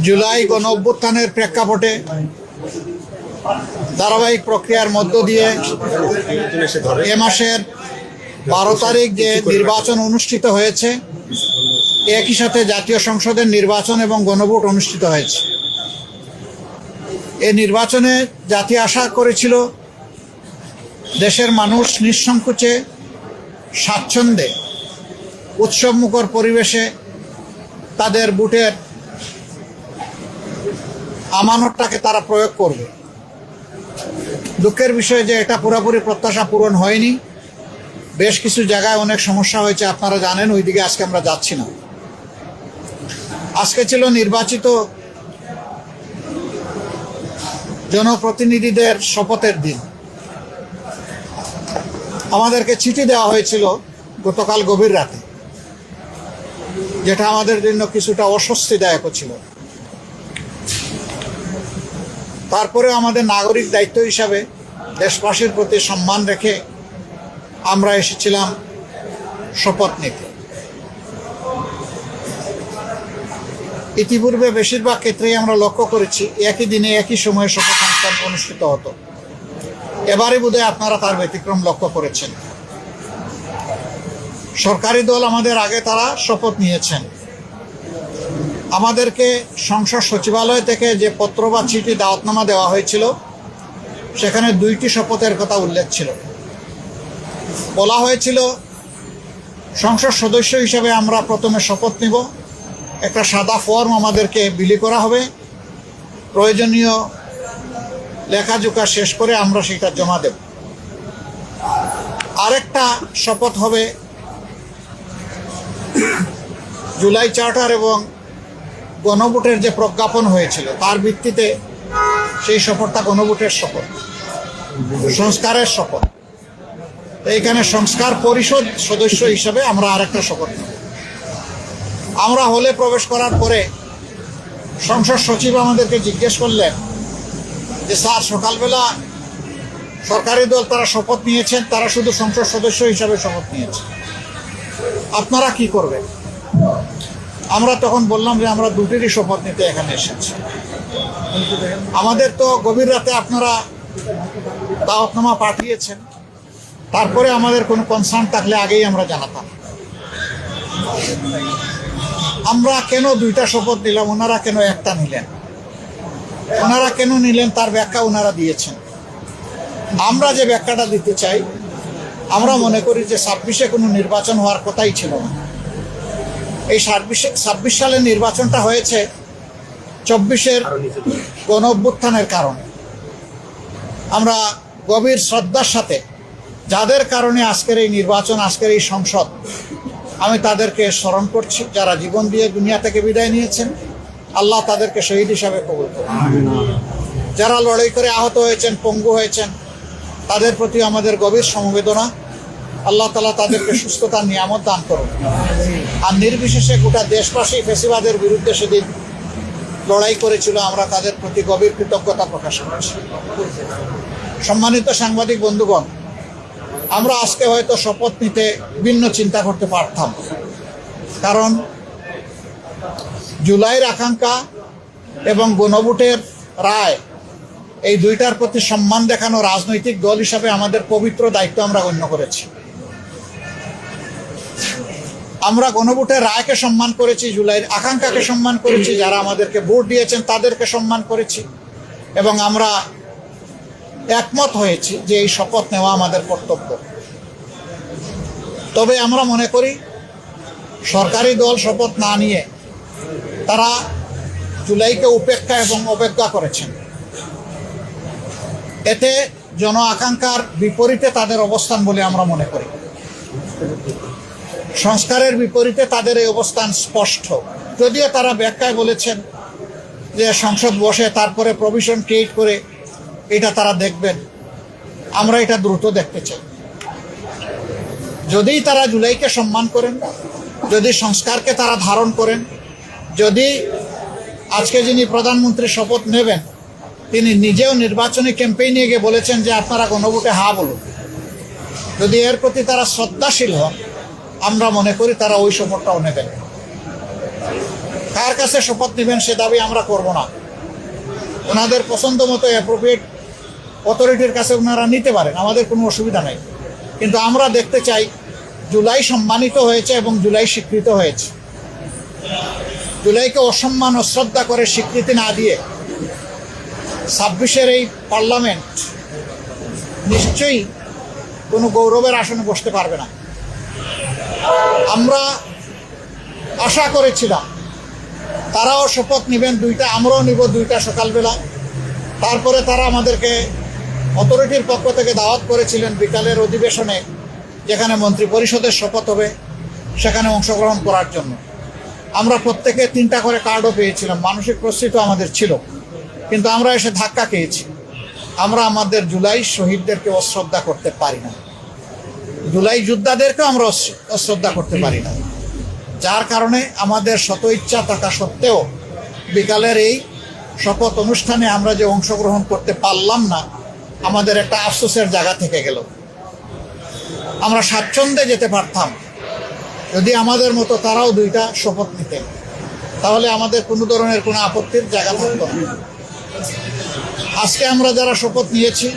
জুলাই গণ অভ্যুত্থানের প্রেক্ষাপটে ধারাবাহিক প্রক্রিয়ার মধ্য দিয়ে এ মাসের 12 তারিখ যে নির্বাচন অনুষ্ঠিত হয়েছে, একই সাথে জাতীয় সংসদের নির্বাচন এবং গণভোট অনুষ্ঠিত হয়েছে। এই নির্বাচনে জাতি আশা করেছিল দেশের মানুষ নিঃসংকোচে স্বাচ্ছন্দ্যে উৎসবমুখর পরিবেশে তাদের ভোটের আমানতটাকে তারা প্রয়োগ করবে। দুঃখের বিষয় যে এটা পুরোপুরি প্রত্যাশা পূরণ হয়নি। বেশ কিছু জায়গায় অনেক সমস্যা হয়েছে, আপনারা জানেন, ওইদিকে আজকে আমরা যাচ্ছি না। আজকে ছিল নির্বাচিত জনপ্রতিনিধিদের শপথের দিন। আমাদেরকে চিঠি দেওয়া হয়েছিল গতকাল গভীর রাতে, যেটা আমাদের জন্য কিছুটা অস্বস্তিদায়ক ছিল। তারপরে আমাদের নাগরিক দায়িত্ব হিসাবে দেশবাসীর প্রতি সম্মান রেখে আমরা এসেছিলাম শপথ নিতে। ইতিপূর্বে বেশিরভাগ ক্ষেত্রেই আমরা লক্ষ্য করেছি একই দিনে একই সময়ে শপথ অনুষ্ঠান অনুষ্ঠিত হতো। এবারে বোধহয় আপনারা তার ব্যতিক্রম লক্ষ্য করেছেন। সরকারি দল আমাদের আগে তারা শপথ নিয়েছেন। আমাদেরকে সংসদ সচিবালয় থেকে যে পত্র বা চিঠি দাওয়াতনামা দেওয়া হয়েছিল, সেখানে 2টি শপথের কথা উল্লেখ ছিল। বলা হয়েছিল সংসদ সদস্য হিসেবে আমরা প্রথমে শপথ নিব, একটা সাদা ফর্ম আমাদেরকে বিলি করা হবে, প্রয়োজনীয় লেখাজোখা শেষ করে আমরা সেটা জমা দেব। আরেকটা শপথ হবে জুলাই চার্টার এবং গণভোটের যে প্রজ্ঞাপন হয়েছিল তার ভিত্তিতে সেই শপথটা গণভোটের শপথ, সংস্কারের শপথ। এইখানে সংস্কার পরিষদ সদস্য হিসেবে আমরা আরেকটা শপথ নেব। আমরা হলে প্রবেশ করার পরে সংসদ সচিব আমাদেরকে জিজ্ঞেস করলেন যে স্যার, সকালবেলা সরকারি দল তারা শপথ নিয়েছেন, তারা শুধু সংসদ সদস্য হিসাবে শপথ নিয়েছে, আপনারা কি করবেন? আমরা তখন বললাম যে আমরা 2টিরই শপথ নিতে এখানে এসেছি। আমাদের তো গভীর রাতে আপনারা দাওয়াতনামা পাঠিয়েছেন, তারপরে আমাদের কোনো কনসার্ন থাকলে আগেই আমরা জানাতাম। আমরা কেন 2টা শপথ নিলাম, ওনারা কেন একটা নিলেন? ওনারা কেন নিলেন তার ব্যাখ্যা ওনারা দিয়েছেন। আমরা যে ব্যাখ্যাটা দিতে চাই, আমরা মনে করি যে 26-এ কোনো নির্বাচন হওয়ার কথাই ছিল না। এই 26 সালের নির্বাচনটা হয়েছে 24-এর গণ অভ্যুত্থানের কারণে। আমরা গভীর শ্রদ্ধার সাথে যাদের কারণে আজকের এই নির্বাচন, আজকের এই সংসদ, আমি তাদেরকে স্মরণ করছি, যারা জীবন দিয়ে দুনিয়া থেকে বিদায় নিয়েছেন। আল্লাহ তাদেরকে শহীদ হিসাবে কবুল করুন। যারা লড়াই করে আহত হয়েছেন, পঙ্গু হয়েছেন, তাদের প্রতি আমাদের গভীর সমবেদনা। আল্লাহ তাআলা তাদেরকে সুস্থতার নিয়ামত দান করুন। আর নির্বিশেষে গোটা দেশবাসী ফ্যাসিবাদের বিরুদ্ধে সেদিন লড়াই করেছিল, আমরা তাদের প্রতি গভীর কৃতজ্ঞতা প্রকাশ করছি। সম্মানিত সাংবাদিক বন্ধুগণ, আমরা আজকে হয়তো শপথ নিতে ভিন্ন চিন্তা করতে পারতাম, কারণ জুলাইয়ের আকাঙ্ক্ষা এবং গণভোটের রায়, এই 2টার প্রতি সম্মান দেখানো রাজনৈতিক দল হিসাবে আমাদের পবিত্র দায়িত্ব আমরা গণ্য করেছি। আমরা গণভোটের রায়কে সম্মান করেছি, জুলাইয়ের আকাঙ্ক্ষাকে সম্মান করেছি, যারা আমাদেরকে ভোট দিয়েছেন তাদেরকে সম্মান করেছি, এবং আমরা একমত হয়েছি যে এই শপথ নেওয়া আমাদের কর্তব্য। তবে আমরা মনে করি সরকারি দল শপথ না নিয়ে তারা জুলাইকে উপেক্ষা এবং অবজ্ঞা করেছেন। এতে জন আকাঙ্ক্ষার বিপরীতে তাদের অবস্থান বলে আমরা মনে করি। সংস্কারের বিপরীতে তাদের এই অবস্থান স্পষ্ট। যদিও তারা ব্যাখ্যায় বলেছেন যে সংসদ বসে তারপরে প্রভিশন ক্রিয়েট করে এটা তারা দেখবেন, আমরা এটা দ্রুত দেখতে চাই। যদি তারা জুলাইকে সম্মান করেন, যদি সংস্কারকে তারা ধারণ করেন, যদি আজকে যিনি প্রধানমন্ত্রী শপথ নেবেন তিনি নিজেও নির্বাচনী ক্যাম্পেইনে গিয়ে বলেছেন যে আপনারা গণভোটে হা বলুন, যদি এর প্রতি তারা শ্রদ্ধাশীল হন, আমরা মনে করি তারা ওই শপথটাও নেবেন। কার কাছে শপথ নেবেন সে দাবি আমরা করব না। ওনাদের পছন্দ মতো অ্যাপ্রোপ্রিয়েট অথরিটির কাছে ওনারা নিতে পারেন, আমাদের কোনো অসুবিধা নেই। কিন্তু আমরা দেখতে চাই জুলাই সম্মানিত হয়েছে এবং জুলাই স্বীকৃত হয়েছে। জুলাইকে অসম্মান অশ্রদ্ধা করে স্বীকৃতি না দিয়ে 26-এর এই পার্লামেন্ট নিশ্চয়ই কোনো গৌরবের আসনে বসতে পারবে না। আমরা আশা করেছিলাম তারাও শপথ নেবেন দুইটা, আমরাও নিব দুইটা সকালবেলা। তারপরে তারা আমাদেরকে অথরিটির পক্ষ থেকে দাওয়াত করেছিলেন বিকালের অধিবেশনে, যেখানে মন্ত্রী পরিষদের শপথ হবে, সেখানে অংশগ্রহণ করার জন্য। আমরা প্রত্যেকে 3টা করে কার্ডও পেয়েছিলাম, মানসিক প্রস্তুতি আমাদের ছিল, কিন্তু আমরা এসে ধাক্কা খেয়েছি। আমরা আমাদের জুলাই শহীদদেরকে অশ্রদ্ধা করতে পারি না, জুলাই যোদ্ধাদেরকেও আমরা অশ্রদ্ধা করতে পারি না, যার কারণে আমাদের শত ইচ্ছা থাকা সত্ত্বেও বিকালের এই শপথ অনুষ্ঠানে আমরা যে অংশগ্রহণ করতে পারলাম না, আমাদের একটা আফসোসের জায়গা থেকে গেল। আমরা স্বাচ্ছন্দ্যে যেতে পারতাম যদি আমাদের মতো তারাও 2টা শপথ নিতেন, তাহলে আমাদের কোনো ধরনের কোনো আপত্তির জায়গা থাকতো না। আজকে আমরা যারা শপথ নিয়েছি,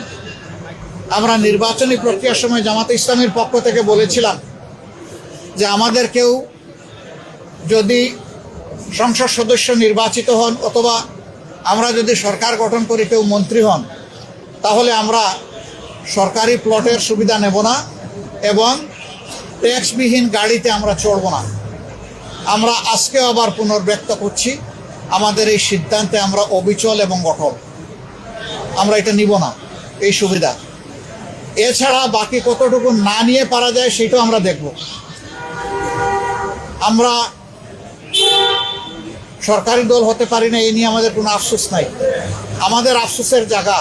আমরা নির্বাচনী প্রক্রিয়ার সময় জামাতে ইসলামের পক্ষ থেকে বলেছিলাম যে আমাদের কেউ যদি সংসদ সদস্য নির্বাচিত হন অথবা আমরা যদি সরকার গঠন করি কেউ মন্ত্রী হন, তাহলে আমরা সরকারি প্লটের সুবিধা নেব না এবং ট্যাক্সবিহীন গাড়িতে আমরা চড়ব না। আমরা আজকেও আবার পুনর্ব্যক্ত করছি, আমাদের এই সিদ্ধান্তে আমরা অবিচল এবং অটল। আমরা এটা নিব না এই সুবিধা। এছাড়া বাকি কতটুকু না নিয়ে পারা যায় সেটাও আমরা দেখব। আমরা সরকারি দল হতে পারি না, এই নিয়ে আমাদের কোনো আফসোস নাই। আমাদের আফসোসের জায়গা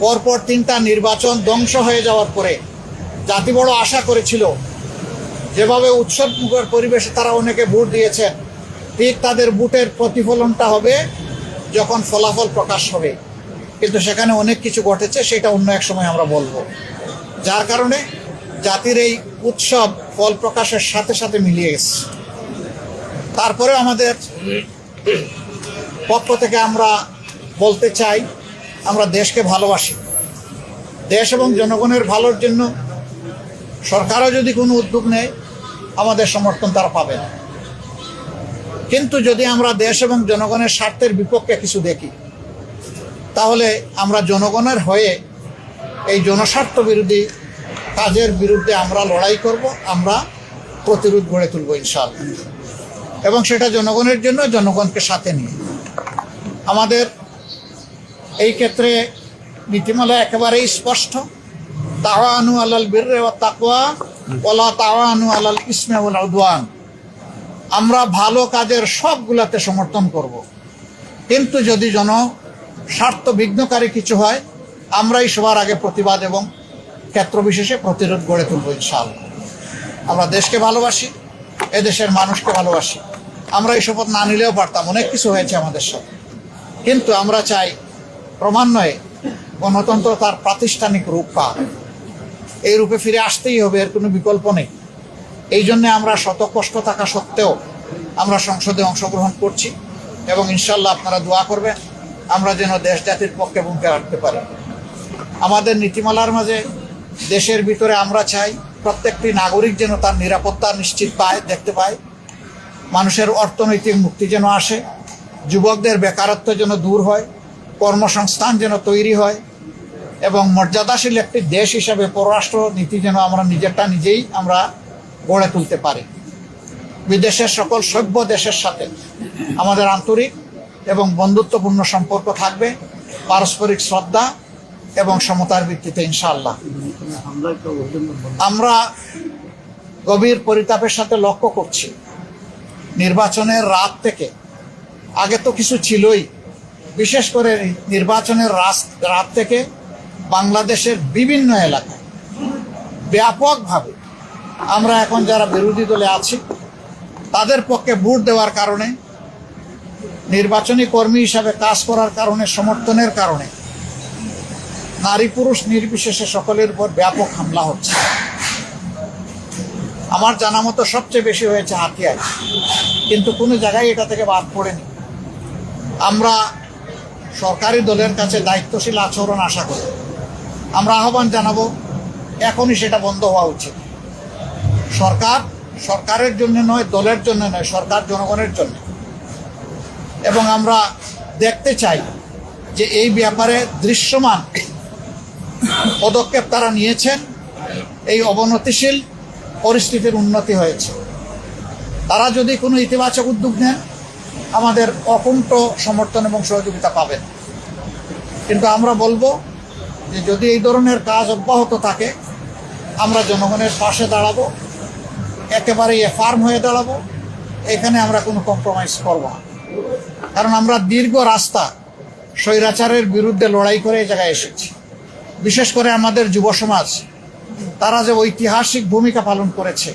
পরপর 3টা নির্বাচন ধ্বংস হয়ে যাওয়ার পরে জাতি বড় আশা করেছিল, যেভাবে উৎসবমুখর পরিবেশে তারা অনেকে ভোট দিয়েছেন, ঠিক তাদের ভোটের প্রতিফলনটা হবে যখন ফলাফল প্রকাশ হবে। কিন্তু সেখানে অনেক কিছু ঘটেছে, সেটা অন্য এক সময় আমরা বলবো। যার কারণে জাতির এই উৎসব ফল প্রকাশের সাথে সাথে মিলিয়ে গেছে। তারপরে আমাদের পক্ষ থেকে আমরা বলতে চাই, আমরা দেশকে ভালোবাসি। দেশ এবং জনগণের ভালোর জন্য সরকারও যদি কোনো উদ্যোগ নেয়, আমাদের সমর্থন তারা পাবে না। কিন্তু যদি আমরা দেশ এবং জনগণের স্বার্থের বিপক্ষে কিছু দেখি, তাহলে আমরা জনগণের হয়ে এই জনস্বার্থ বিরোধী কাজের বিরুদ্ধে আমরা লড়াই করব, আমরা প্রতিরোধ গড়ে তুলব ইনশাআল্লাহ। এবং সেটা জনগণের জন্য, জনগণকে সাথে নিয়ে। আমাদের এই ক্ষেত্রে নীতিমালা একেবারেই স্পষ্ট, তাওয়ানু আলাল বিররি ওয়াত তাকওয়া ওয়ালা তাওয়ানু আলাল ইসমি ওয়াল উদওয়ান। আমরা ভালো কাজের সবগুলাতে সমর্থন করব, কিন্তু যদি স্বার্থ বিঘ্নকারী কিছু হয়, আমরাই সবার আগে প্রতিবাদ এবং ক্ষেত্র বিশেষে প্রতিরোধ গড়ে তুলব ইনশাআল্লাহ। আমরা দেশকে ভালোবাসি, এদেশের মানুষকে ভালোবাসি। আমরা এই শপথ না নিলেও পারতাম, অনেক কিছু হয়েছে আমাদের সাথে, কিন্তু আমরা চাই ক্রমান্বয়ে গণতন্ত্র তার প্রাতিষ্ঠানিক রূপ পাক। এই রূপে ফিরে আসতেই হবে, এর কোনো বিকল্প নেই। এই জন্যে আমরা শত কষ্ট থাকা সত্ত্বেও আমরা সংসদে অংশগ্রহণ করছি এবং ইনশাল্লাহ আপনারা দোয়া করবেন আমরা যেন দেশ জাতির পক্ষে ভূমিকা রাখতে পারি। আমাদের নীতিমালার মাঝে দেশের ভিতরে আমরা চাই প্রত্যেকটি নাগরিক যেন তার নিরাপত্তা নিশ্চিত পায়, দেখতে পায়। মানুষের অর্থনৈতিক মুক্তি যেন আসে, যুবকদের বেকারত্ব যেন দূর হয়, কর্মসংস্থান যেন তৈরি হয় এবং মর্যাদাশীল একটি দেশ হিসাবে পররাষ্ট্র নীতি যেন আমরা নিজেরটা নিজেই আমরা গড়ে তুলতে পারি। বিদেশের সকল সভ্য দেশের সাথে আমাদের আন্তরিক এবং বন্ধুত্বপূর্ণ সম্পর্ক থাকবে, পারস্পরিক শ্রদ্ধা এবং সমতার ভিত্তিতে ইনশাআল্লাহ। আমরা গভীর পরিতাপের সাথে লক্ষ্য করছি, নির্বাচনের রাত থেকে, আগে তো কিছু ছিলই, বিশেষ করে নির্বাচনের রাত থেকে বাংলাদেশের বিভিন্ন এলাকায় ব্যাপকভাবে আমরা এখন যারা বিরোধী দলে আছি তাদের পক্ষে ভোট দেওয়ার কারণে, নির্বাচনী কর্মী হিসাবে কাজ করার কারণে, সমর্থনের কারণে নারী পুরুষ নির্বিশেষে সকলের উপর ব্যাপক হামলা হচ্ছে। আমার জানা মতো সবচেয়ে বেশি হয়েছে হাতিয়ায়। কিন্তু কোনো জায়গায় এটা থেকে বাদ পড়েনি। আমরা সরকারি দলের কাছে দায়িত্বশীল আচরণ আশা করি। আমরা আহ্বান জানাবো এখনই সেটা বন্ধ হওয়া উচিত। সরকারের জন্য নয়, দলের জন্য নয়, সরকার জনগণের জন্য। এবং আমরা দেখতে চাই যে এই ব্যাপারে দৃশ্যমান পদক্ষেপ তারা নিয়েছেন, এই অবনতিশীল পরিস্থিতির উন্নতি হয়েছে। তারা যদি কোনো ইতিবাচক উদ্যোগ নেন, আমাদের অকুণ্ঠ সমর্থন এবং সহযোগিতা পাবেন। কিন্তু আমরা বলবো যে যদি এই ধরনের কাজ অব্যাহত থাকে, আমরা জনগণের পাশে দাঁড়াবো, একেবারেই ফার্ম হয়ে দাঁড়াবো। এখানে আমরা কোনো কম্প্রোমাইজ করব না, কারণ আমরা দীর্ঘ রাস্তা স্বৈরাচারের বিরুদ্ধে লড়াই করে এই জায়গায় এসেছি। বিশেষ করে আমাদের যুব সমাজ, তারা যে ঐতিহাসিক ভূমিকা পালন করেছে,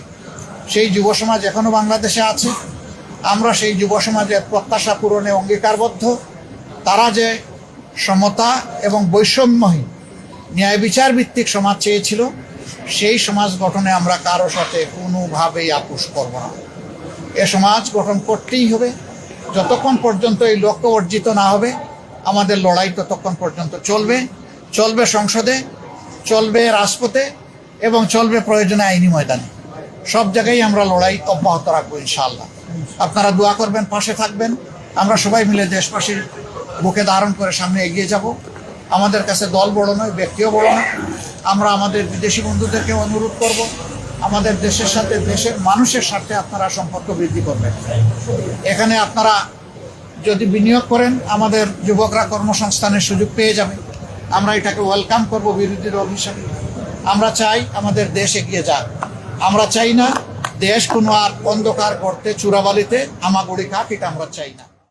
সেই যুব সমাজ এখনো বাংলাদেশে আছে। আমরা সেই যুব সমাজের প্রত্যাশা পূরণে অঙ্গীকারবদ্ধ। তারা যে সমতা এবং বৈষম্যহীন ন্যায় বিচার ভিত্তিক সমাজ চেয়েছিল, সেই সমাজ গঠনে আমরা কারো সাথে কোনোভাবেই আপোষ করব না। এ সমাজ গঠন করতেই হবে। যতক্ষণ পর্যন্ত এই লক্ষ্য অর্জিত না হবে, আমাদের লড়াই ততক্ষণ পর্যন্ত চলবে সংসদে, চলবে রাজপথে এবং চলবে প্রয়োজনে আইনি ময়দানে। সব জায়গায় আমরা লড়াই অব্যাহত রাখবো ইনশাআল্লাহ। আপনারা দোয়া করবেন, পাশে থাকবেন। আমরা সবাই মিলে দেশবাসীর বুকে ধারণ করে সামনে এগিয়ে যাব। আমাদের কাছে দল বড় নয়, ব্যক্তিও বড় নয়। আমরা আমাদের বিদেশি বন্ধুদেরকে অনুরোধ করব, আমাদের দেশের সাথে, দেশের মানুষের সাথে আপনারা সম্পর্ক বৃদ্ধি করবেন। এখানে আপনারা যদি বিনিয়োগ করেন, আমাদের যুবকরা কর্মসংস্থানের সুযোগ পেয়ে যাবে। আমরা এটাকে ওয়েলকাম করব বিরোধী দল হিসাবে। আমরা চাই আমাদের দেশ এগিয়ে যাক। আমরা চাই না দেশ কোনো আর অন্ধকার গর্তে চূড়াবালিতে হামাগুড়ি খাক, এটা আমরা চাই না।